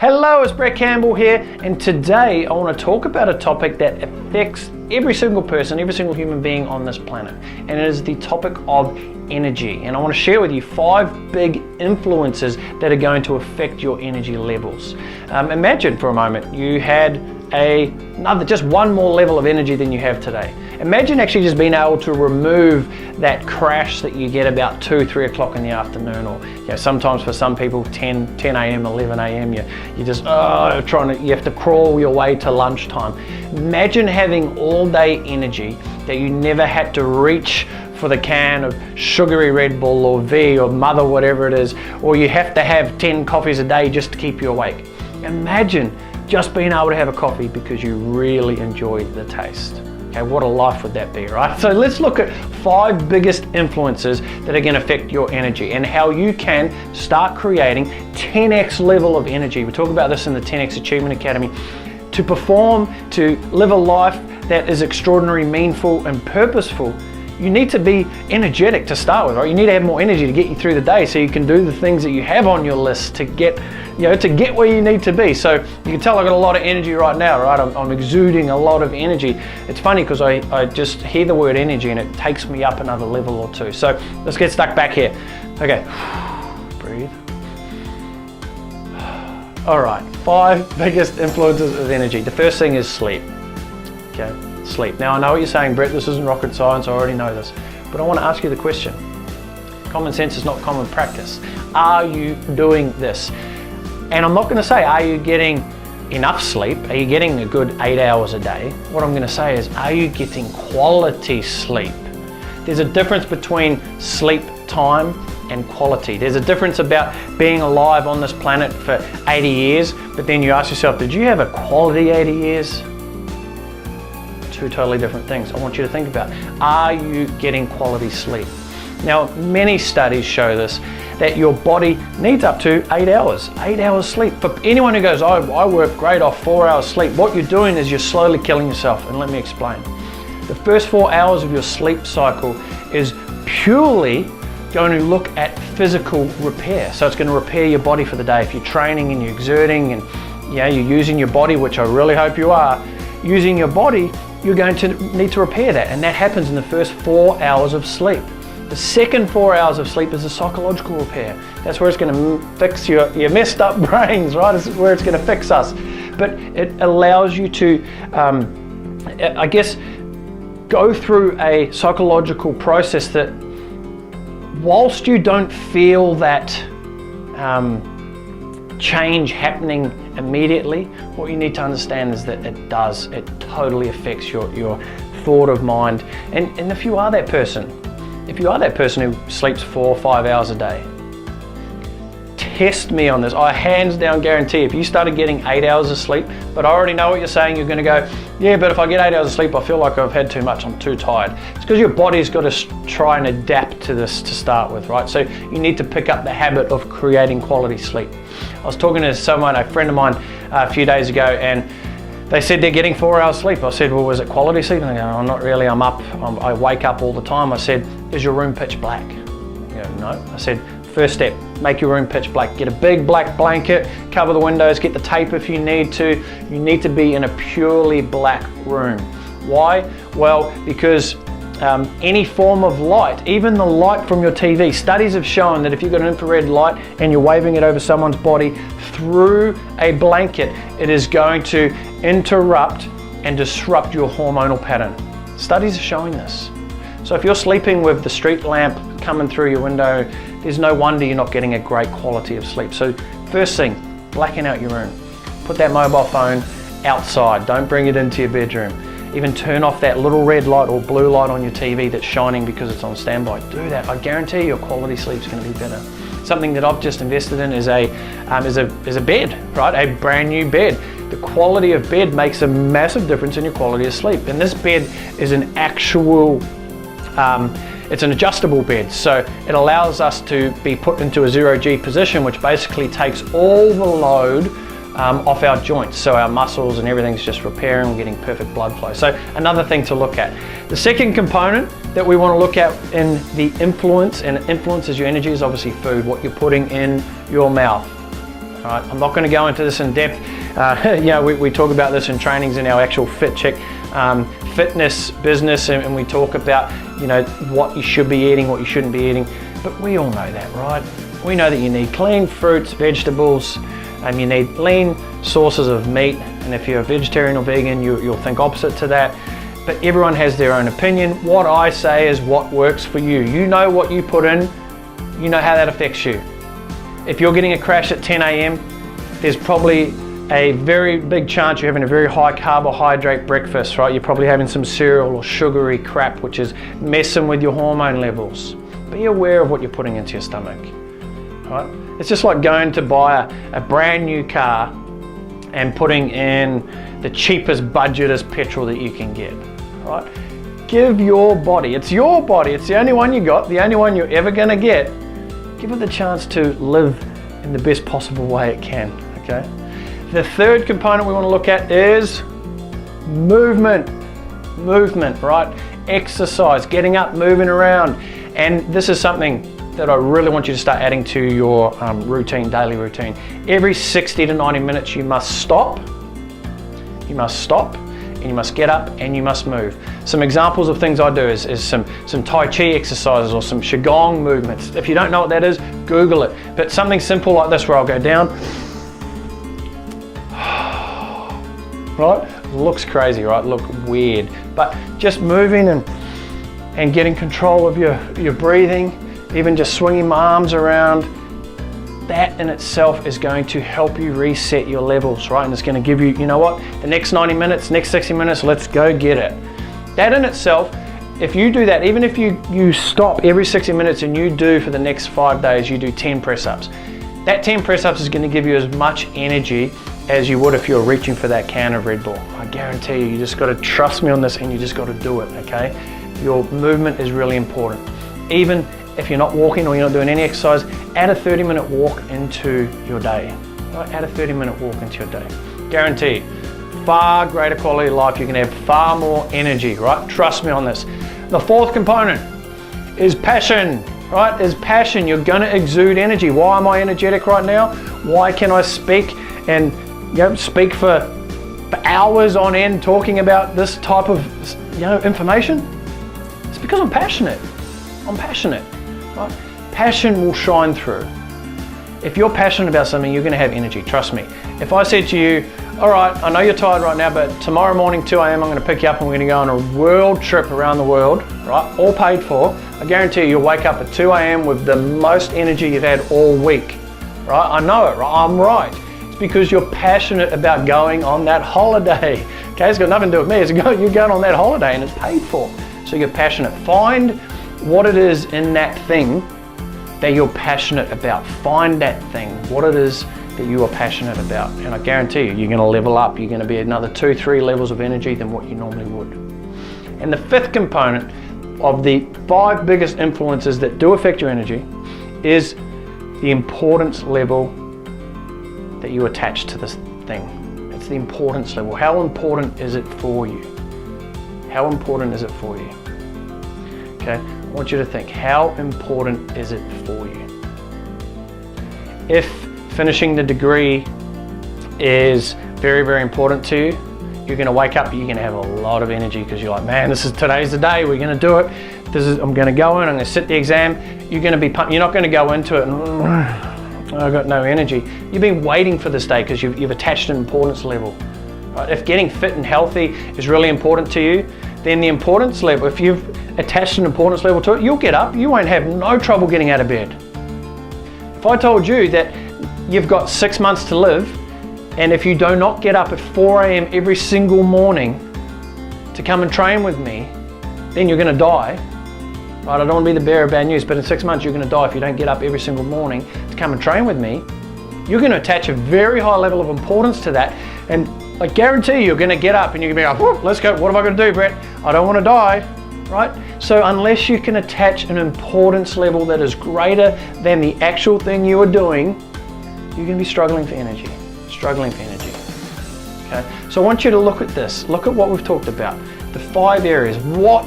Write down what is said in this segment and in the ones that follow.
Hello, it's Campbell here, and today I want to talk about a topic that affects every single person, every single human being on this planet, and it is the topic of energy. And I want to share with you 5 big influences that are going to affect your energy levels. Imagine for a moment you had just one more level of energy than you have today. Imagine actually just being able to remove that crash that you get about 2-3 o'clock in the afternoon, or sometimes for some people 10 a.m, 11 a.m, you have to crawl your way to lunchtime. Imagine having all day energy that you never had to reach for the can of sugary Red Bull or V or Mother, whatever it is, or you have to have 10 coffees a day just to keep you awake. Imagine just being able to have a coffee because you really enjoy the taste. Okay, what a life would that be, right? So let's look at 5 biggest influences that are going to affect your energy and how you can start creating 10x level of energy. We talk about this in the 10x Achievement Academy. To perform, to live a life that is extraordinary, meaningful, and purposeful, you need to be energetic to start with, right? You need to have more energy to get you through the day so you can do the things that you have on your list to get where you need to be. So you can tell I've got a lot of energy right now, right? I'm exuding a lot of energy. It's funny because I just hear the word energy and it takes me up another level or two. So let's get stuck back here. Okay, breathe. All right, 5 biggest influences of energy. The first thing is sleep, okay? Sleep. Now I know what you're saying, Brett, this isn't rocket science, I already know this, but I want to ask you the question. Common sense is not common practice. Are you doing this? And I'm not going to say, are you getting enough sleep? Are you getting a good 8 hours a day? What I'm going to say is, are you getting quality sleep? There's a difference between sleep time and quality. There's a difference about being alive on this planet for 80 years, but then you ask yourself, did you have a quality 80 years? 2 totally different things. I want you to think about, are you getting quality sleep? Now, many studies show this, that your body needs up to 8 hours sleep. For anyone who goes, I work great off 4 hours sleep, what you're doing is you're slowly killing yourself, and let me explain. The first 4 hours of your sleep cycle is purely going to look at physical repair. So it's going to repair your body for the day. If you're training and you're exerting and you're using your body, which I really hope you are, using your body, you're going to need to repair that, and that happens in the first 4 hours of sleep. The second 4 hours of sleep is a psychological repair. That's where it's going to fix your messed up brains, right? It's where it's going to fix us. But it allows you to, go through a psychological process that, whilst you don't feel that change happening immediately, what you need to understand is that it totally affects your thought of mind. And if you are that person who sleeps 4 or 5 hours a day, test me on this. I hands down guarantee if you started getting 8 hours of sleep, but I already know what you're saying, you're going to go, yeah, but if I get 8 hours of sleep, I feel like I've had too much, I'm too tired. It's because your body's got to try and adapt to this to start with, right? So you need to pick up the habit of creating quality sleep. I was talking to a friend of mine a few days ago, and they said they're getting 4 hours sleep. I said, well, was it quality sleep? And they go, oh, not really, I wake up all the time. I said, is your room pitch black? They go, no. I said, first step, make your room pitch black. Get a big black blanket, cover the windows, get the tape if you need to. You need to be in a purely black room. Why? Well, because any form of light, even the light from your TV, studies have shown that if you've got an infrared light and you're waving it over someone's body through a blanket, it is going to interrupt and disrupt your hormonal pattern. Studies are showing this. So if you're sleeping with the street lamp coming through your window, there's no wonder you're not getting a great quality of sleep. So first thing, blacken out your room. Put that mobile phone outside. Don't bring it into your bedroom. Even turn off that little red light or blue light on your TV that's shining because it's on standby. Do that. I guarantee your quality sleep is going to be better. Something that I've just invested in is a bed, right? A brand new bed. The quality of bed makes a massive difference in your quality of sleep. And this bed is an actual, it's an adjustable bed. So it allows us to be put into a 0G position, which basically takes all the load off our joints, so our muscles and everything's just repairing, getting perfect blood flow. So another thing to look at. The second component that we want to look at in the influences your energy is obviously food, what you're putting in your mouth. All right, I'm not going to go into this in depth. We talk about this in trainings in our actual Fit Check fitness business, and we talk about what you should be eating, what you shouldn't be eating. But we all know that, right? We know that you need clean fruits, vegetables, and you need lean sources of meat. And if you're a vegetarian or vegan, you'll think opposite to that. But everyone has their own opinion. What I say is what works for you. You know what you put in, you know how that affects you. If you're getting a crash at 10 a.m., there's probably a very big chance you're having a very high carbohydrate breakfast, right? You're probably having some cereal or sugary crap, which is messing with your hormone levels. Be aware of what you're putting into your stomach, right? It's just like going to buy a brand new car and putting in the cheapest budgetest petrol that you can get, right? Give your body, it's your body, it's the only one you got, the only one you're ever gonna get. Give it the chance to live in the best possible way it can, okay? The third component we want to look at is movement, right? Exercise, getting up, moving around. And this is something that I really want you to start adding to your daily routine. Every 60 to 90 minutes you must stop, and you must get up and you must move. Some examples of things I do is some Tai Chi exercises or some Qigong movements. If you don't know what that is, Google it. But something simple like this where I'll go down, right? Looks crazy, right? Look weird. But just moving and getting control of your breathing, even just swinging my arms around, that in itself is going to help you reset your levels, right? And it's going to give you, the next 90 minutes, next 60 minutes, let's go get it. That in itself, if you do that, even if you stop every 60 minutes and you do for the next 5 days, you do 10 press-ups. That 10 press-ups is going to give you as much energy as you would if you're reaching for that can of Red Bull. I guarantee you just got to trust me on this and you just got to do it, okay? Your movement is really important. Even if you're not walking or you're not doing any exercise, add a 30-minute walk into your day. Right? Add a 30-minute walk into your day. Guaranteed, far greater quality of life. You can have far more energy, right? Trust me on this. The fourth component is passion, right? Is passion. You're going to exude energy. Why am I energetic right now? Why can I speak and speak for hours on end talking about this type of information? It's because I'm passionate. I'm passionate. Right? Passion will shine through. If you're passionate about something, you're going to have energy. Trust me. If I said to you, all right, I know you're tired right now, but tomorrow morning, 2 a.m., I'm going to pick you up and we're going to go on a world trip around the world, right? All paid for. I guarantee you'll wake up at 2 a.m. with the most energy you've had all week, right? I know it, right? I'm right. It's because you're passionate about going on that holiday. Okay, it's got nothing to do with me. You're going on that holiday and it's paid for. So you're passionate. Find what it is in that thing that you're passionate about. Find that thing, what it is that you are passionate about. And I guarantee you, you're going to level up. You're going to be another 2-3 levels of energy than what you normally would. And the fifth component of the 5 biggest influences that do affect your energy is the importance level that you attach to this thing. It's the importance level. How important is it for you? How important is it for you? Okay, I want you to think, how important is it for you? If finishing the degree is very, very important to you, you're going to wake up, you're going to have a lot of energy because you're like, man, today's the day, we're going to do it. I'm going to go in, I'm going to sit the exam. You're going to be pumped. You're not going to go into it and I've got no energy. You've been waiting for this day because you've attached an importance level. Right? If getting fit and healthy is really important to you, then the importance level, if you've attached an importance level to it, you'll get up. You won't have no trouble getting out of bed. If I told you that you've got 6 months to live, and if you do not get up at 4 a.m. every single morning to come and train with me, then you're going to die. Right? I don't want to be the bearer of bad news, but in 6 months you're going to die if you don't get up every single morning to come and train with me. You're going to attach a very high level of importance to that, and I guarantee you're going to get up and you're going to be like, let's go, what am I going to do, Brett? I don't want to die, right? So unless you can attach an importance level that is greater than the actual thing you are doing, you're going to be struggling for energy. Okay, so I want you to look at this. Look at what we've talked about. The 5 areas. What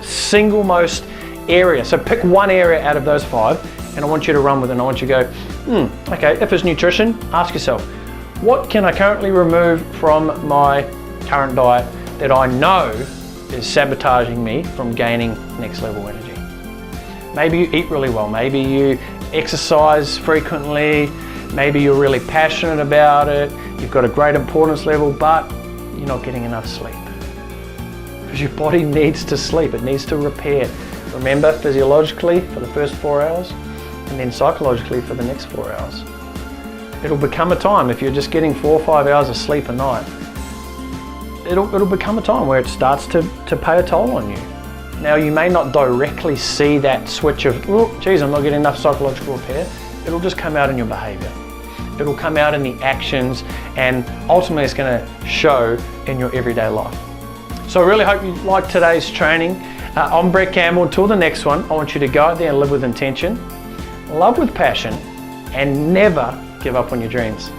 single most area? So pick one area out of those 5 and I want you to run with it. And I want you to go, Okay, if it's nutrition, ask yourself, what can I currently remove from my current diet that I know is sabotaging me from gaining next level energy? Maybe you eat really well, maybe you exercise frequently, maybe you're really passionate about it, you've got a great importance level, but you're not getting enough sleep. Because your body needs to sleep, it needs to repair. Remember, physiologically for the first 4 hours, and then psychologically for the next 4 hours. It'll become a time, if you're just getting 4 or 5 hours of sleep a night, it'll become a time where it starts to pay a toll on you. Now, you may not directly see that switch of, oh, geez, I'm not getting enough psychological repair. It'll just come out in your behavior. It'll come out in the actions, and ultimately it's going to show in your everyday life. So I really hope you liked today's training. I'm Brett Campbell. Until the next one, I want you to go out there and live with intention, love with passion, and never give up on your dreams.